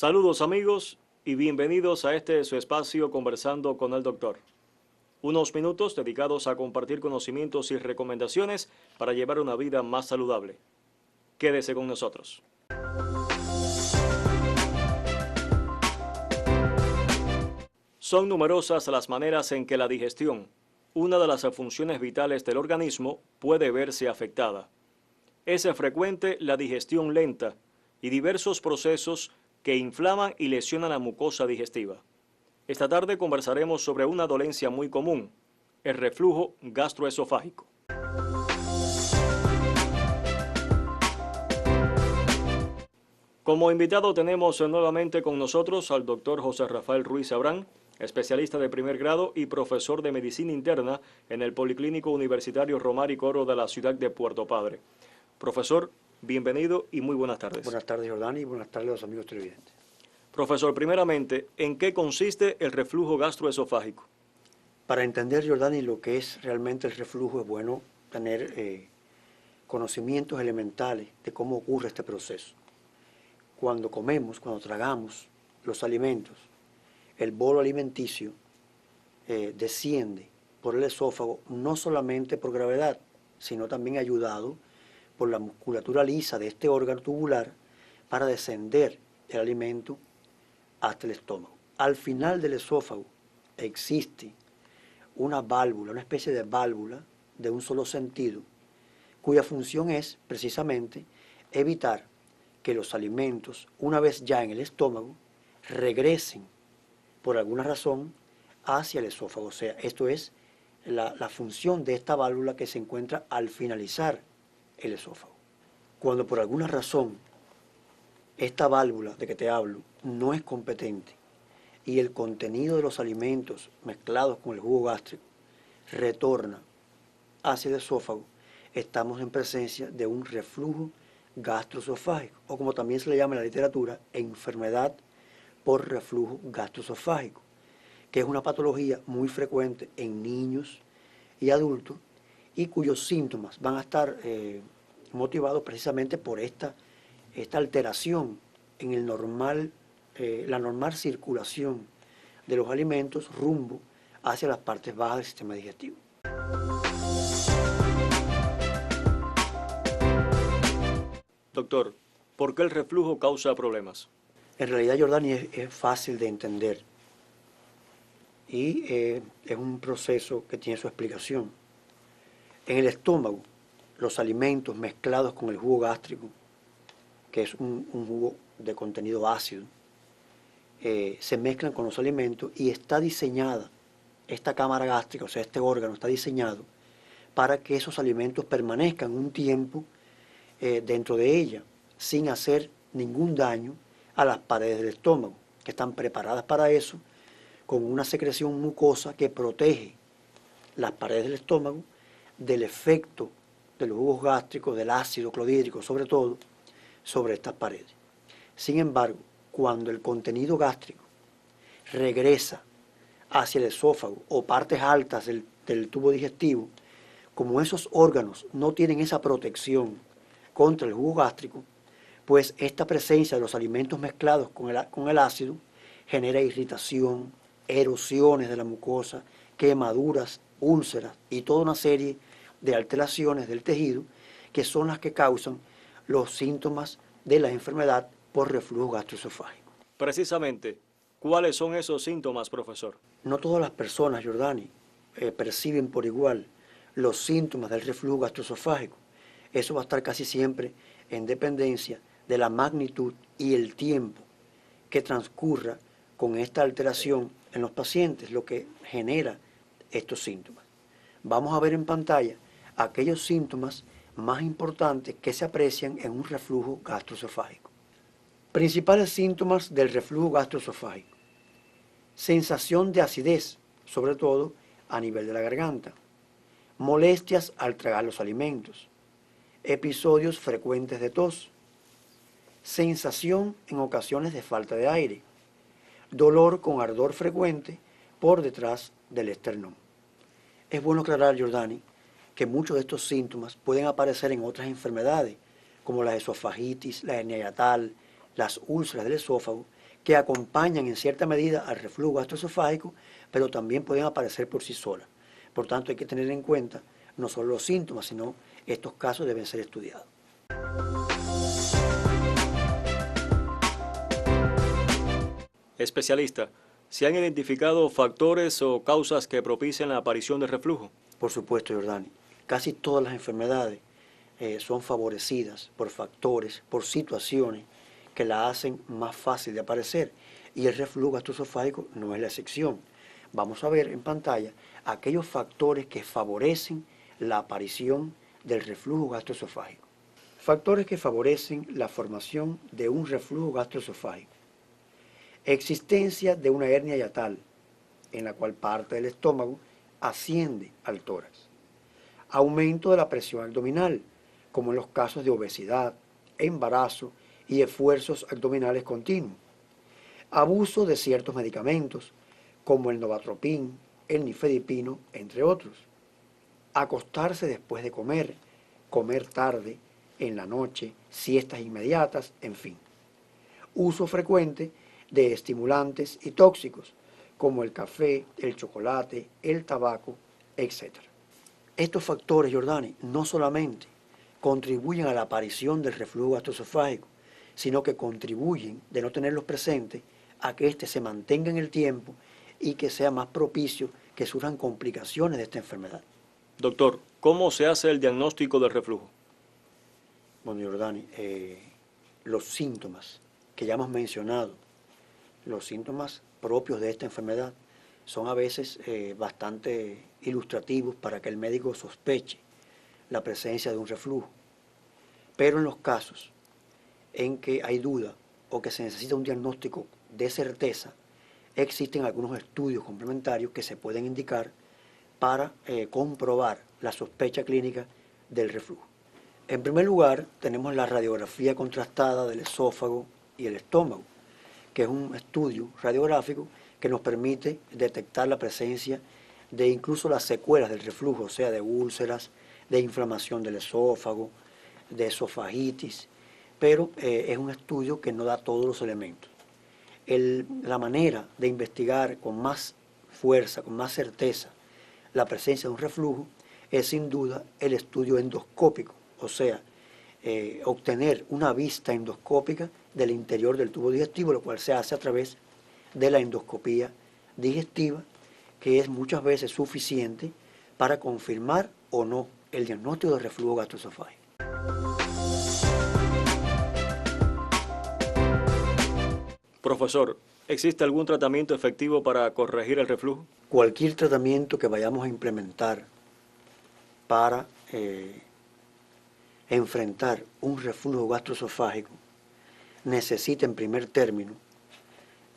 Saludos amigos y bienvenidos a este su espacio Conversando con el Doctor. Unos minutos dedicados a compartir conocimientos y recomendaciones para llevar una vida más saludable. Quédese con nosotros. Son numerosas las maneras en que la digestión, una de las funciones vitales del organismo, puede verse afectada. Es frecuente la digestión lenta y diversos procesos que inflaman y lesionan la mucosa digestiva. Esta tarde conversaremos sobre una dolencia muy común, el reflujo gastroesofágico. Como invitado tenemos nuevamente con nosotros al doctor José Rafael Ruiz Abrán, especialista de primer grado y profesor de medicina interna en el Policlínico Universitario Romar y Coro de la ciudad de Puerto Padre. Profesor, bienvenido y muy buenas tardes. Buenas tardes, Jordani, y buenas tardes a los amigos televidentes. Profesor, primeramente, ¿en qué consiste el reflujo gastroesofágico? Para entender, Jordani, lo que es realmente el reflujo, es bueno tener conocimientos elementales de cómo ocurre este proceso. Cuando comemos, cuando tragamos los alimentos, el bolo alimenticio desciende por el esófago no solamente por gravedad, sino también ayudado por la musculatura lisa de este órgano tubular para descender el alimento hasta el estómago. Al final del esófago existe una válvula, una especie de válvula de un solo sentido, cuya función es precisamente evitar que los alimentos, una vez ya en el estómago, regresen por alguna razón hacia el esófago. O sea, esto es la función de esta válvula que se encuentra al finalizar el esófago. Cuando por alguna razón esta válvula de que te hablo no es competente y el contenido de los alimentos mezclados con el jugo gástrico retorna hacia el esófago, estamos en presencia de un reflujo gastroesofágico, o como también se le llama en la literatura, enfermedad por reflujo gastroesofágico, que es una patología muy frecuente en niños y adultos y cuyos síntomas van a estar motivados precisamente por esta alteración en el la normal circulación de los alimentos rumbo hacia las partes bajas del sistema digestivo. Doctor, ¿por qué el reflujo causa problemas? En realidad, Jordani, es fácil de entender y es un proceso que tiene su explicación. En el estómago, los alimentos mezclados con el jugo gástrico, que es un jugo de contenido ácido, se mezclan con los alimentos y está diseñada, esta cámara gástrica, o sea, este órgano está diseñado para que esos alimentos permanezcan un tiempo dentro de ella, sin hacer ningún daño a las paredes del estómago, que están preparadas para eso, con una secreción mucosa que protege las paredes del estómago del efecto de los jugos gástricos, del ácido clorhídrico sobre todo, sobre estas paredes. Sin embargo, cuando el contenido gástrico regresa hacia el esófago o partes altas del tubo digestivo, como esos órganos no tienen esa protección contra el jugo gástrico, pues esta presencia de los alimentos mezclados con el ácido genera irritación, erosiones de la mucosa, quemaduras, úlceras y toda una serie de alteraciones del tejido que son las que causan los síntomas de la enfermedad por reflujo gastroesofágico. Precisamente, ¿cuáles son esos síntomas, profesor? No todas las personas, Jordani, perciben por igual los síntomas del reflujo gastroesofágico. Eso va a estar casi siempre en dependencia de la magnitud y el tiempo que transcurra con esta alteración en los pacientes, lo que genera estos síntomas. Vamos a ver en pantalla aquellos síntomas más importantes que se aprecian en un reflujo gastroesofágico. Principales síntomas del reflujo gastroesofágico: sensación de acidez, sobre todo a nivel de la garganta, molestias al tragar los alimentos, episodios frecuentes de tos, sensación en ocasiones de falta de aire, dolor con ardor frecuente por detrás del esternón. Es bueno aclarar, Jordani, que muchos de estos síntomas pueden aparecer en otras enfermedades, como la esofagitis, la hernia hiatal, las úlceras del esófago, que acompañan en cierta medida al reflujo gastroesofágico, pero también pueden aparecer por sí solas. Por tanto, hay que tener en cuenta no solo los síntomas, sino estos casos deben ser estudiados. Especialista, ¿se han identificado factores o causas que propician la aparición de reflujo? Por supuesto, Jordani. Casi todas las enfermedades son favorecidas por factores, por situaciones que la hacen más fácil de aparecer. Y el reflujo gastroesofágico no es la excepción. Vamos a ver en pantalla aquellos factores que favorecen la aparición del reflujo gastroesofágico. Factores que favorecen la formación de un reflujo gastroesofágico. Existencia de una hernia hiatal, en la cual parte del estómago asciende al tórax. Aumento de la presión abdominal, como en los casos de obesidad, embarazo y esfuerzos abdominales continuos. Abuso de ciertos medicamentos, como el novatropin, el nifedipino, entre otros. Acostarse después de comer, comer tarde, en la noche, siestas inmediatas, en fin. Uso frecuente de estimulantes y tóxicos, como el café, el chocolate, el tabaco, etc. Estos factores, Jordani, no solamente contribuyen a la aparición del reflujo gastroesofágico, sino que contribuyen, de no tenerlos presentes, a que éste se mantenga en el tiempo y que sea más propicio que surjan complicaciones de esta enfermedad. Doctor, ¿cómo se hace el diagnóstico del reflujo? Bueno, Jordani, los síntomas que ya hemos mencionado, los síntomas propios de esta enfermedad, son a veces bastante ilustrativos para que el médico sospeche la presencia de un reflujo. Pero en los casos en que hay duda o que se necesita un diagnóstico de certeza, existen algunos estudios complementarios que se pueden indicar para comprobar la sospecha clínica del reflujo. En primer lugar, tenemos la radiografía contrastada del esófago y el estómago, que es un estudio radiográfico que nos permite detectar la presencia de incluso las secuelas del reflujo, o sea, de úlceras, de inflamación del esófago, de esofagitis, pero es un estudio que no da todos los elementos. La manera de investigar con más fuerza, con más certeza, la presencia de un reflujo es sin duda el estudio endoscópico, o sea, obtener una vista endoscópica del interior del tubo digestivo, lo cual se hace a través de la endoscopía digestiva, que es muchas veces suficiente para confirmar o no el diagnóstico de reflujo gastroesofágico. Profesor, ¿existe algún tratamiento efectivo para corregir el reflujo? Cualquier tratamiento que vayamos a implementar para enfrentar un reflujo gastroesofágico necesita en primer término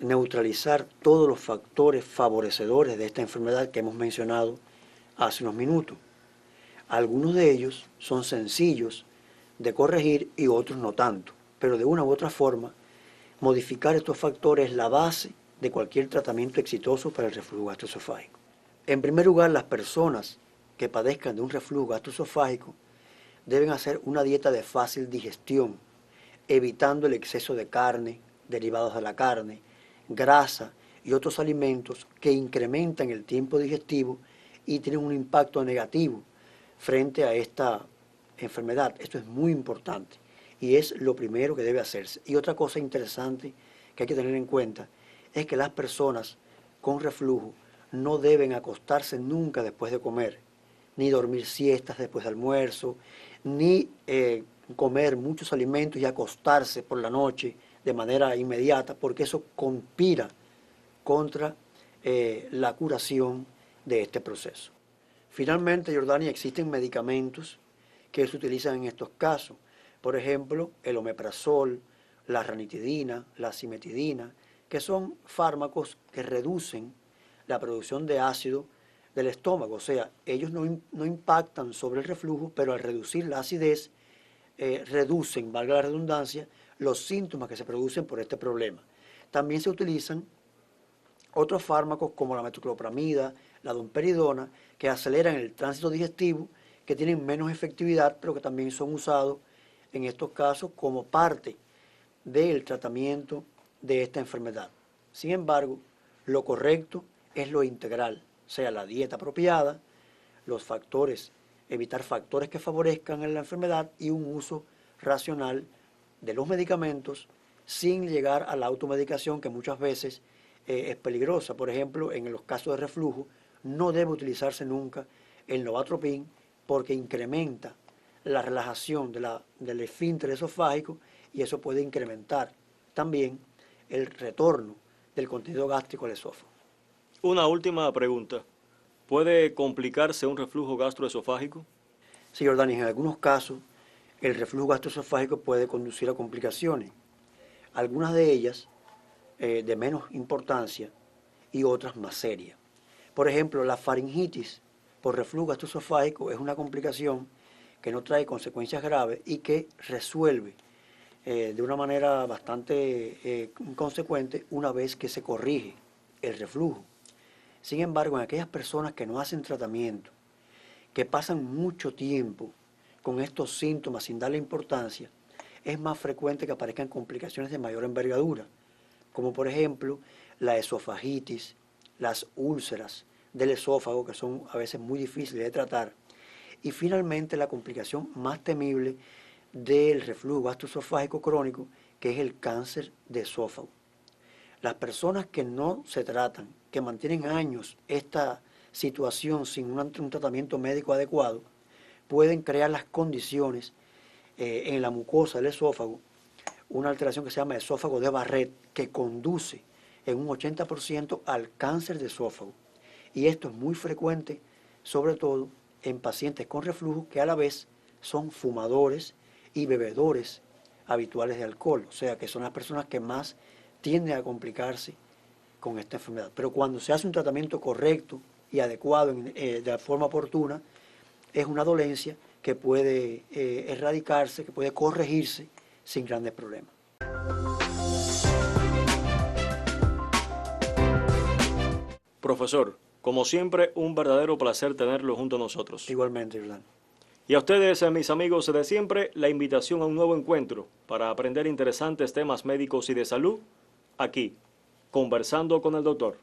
neutralizar todos los factores favorecedores de esta enfermedad que hemos mencionado hace unos minutos. Algunos de ellos son sencillos de corregir y otros no tanto, pero de una u otra forma, modificar estos factores es la base de cualquier tratamiento exitoso para el reflujo gastroesofágico. En primer lugar, las personas que padezcan de un reflujo gastroesofágico deben hacer una dieta de fácil digestión, evitando el exceso de carne, derivados de la carne, grasa y otros alimentos que incrementan el tiempo digestivo y tienen un impacto negativo frente a esta enfermedad. Esto es muy importante y es lo primero que debe hacerse. Y otra cosa interesante que hay que tener en cuenta es que las personas con reflujo no deben acostarse nunca después de comer, ni dormir siestas después de almuerzo, ni comer muchos alimentos y acostarse por la noche de manera inmediata, porque eso conspira contra la curación de este proceso. Finalmente, Jordani, existen medicamentos que se utilizan en estos casos. Por ejemplo, el omeprazol, la ranitidina, la cimetidina, que son fármacos que reducen la producción de ácido del estómago. O sea, ellos no impactan sobre el reflujo, pero al reducir la acidez, reducen, valga la redundancia, los síntomas que se producen por este problema. También se utilizan otros fármacos como la metoclopramida, la domperidona, que aceleran el tránsito digestivo, que tienen menos efectividad, pero que también son usados en estos casos como parte del tratamiento de esta enfermedad. Sin embargo, lo correcto es lo integral, sea la dieta apropiada, los factores, evitar factores que favorezcan la enfermedad y un uso racional de los medicamentos sin llegar a la automedicación que muchas veces es peligrosa. Por ejemplo, en los casos de reflujo no debe utilizarse nunca el Novatropin porque incrementa la relajación del esfínter esofágico y eso puede incrementar también el retorno del contenido gástrico al esófago. Una última pregunta. ¿Puede complicarse un reflujo gastroesofágico? Sí, Jordani, en algunos casos el reflujo gastroesofágico puede conducir a complicaciones. Algunas de ellas de menos importancia y otras más serias. Por ejemplo, la faringitis por reflujo gastroesofágico es una complicación que no trae consecuencias graves y que resuelve de una manera bastante consecuente una vez que se corrige el reflujo. Sin embargo, en aquellas personas que no hacen tratamiento, que pasan mucho tiempo con estos síntomas sin darle importancia, es más frecuente que aparezcan complicaciones de mayor envergadura, como por ejemplo la esofagitis, las úlceras del esófago, que son a veces muy difíciles de tratar, y finalmente la complicación más temible del reflujo gastroesofágico crónico, que es el cáncer de esófago. Las personas que no se tratan, que mantienen años esta situación sin un tratamiento médico adecuado, pueden crear las condiciones en la mucosa del esófago, una alteración que se llama esófago de Barrett, que conduce en un 80% al cáncer de esófago. Y esto es muy frecuente, sobre todo en pacientes con reflujo que a la vez son fumadores y bebedores habituales de alcohol, o sea que son las personas que más tienden a complicarse con esta enfermedad. Pero cuando se hace un tratamiento correcto y adecuado de forma oportuna, es una dolencia que puede erradicarse, que puede corregirse sin grandes problemas. Profesor, como siempre, un verdadero placer tenerlo junto a nosotros. Igualmente, Jordán. Y a ustedes, mis amigos de siempre, la invitación a un nuevo encuentro para aprender interesantes temas médicos y de salud, aquí, conversando con el doctor.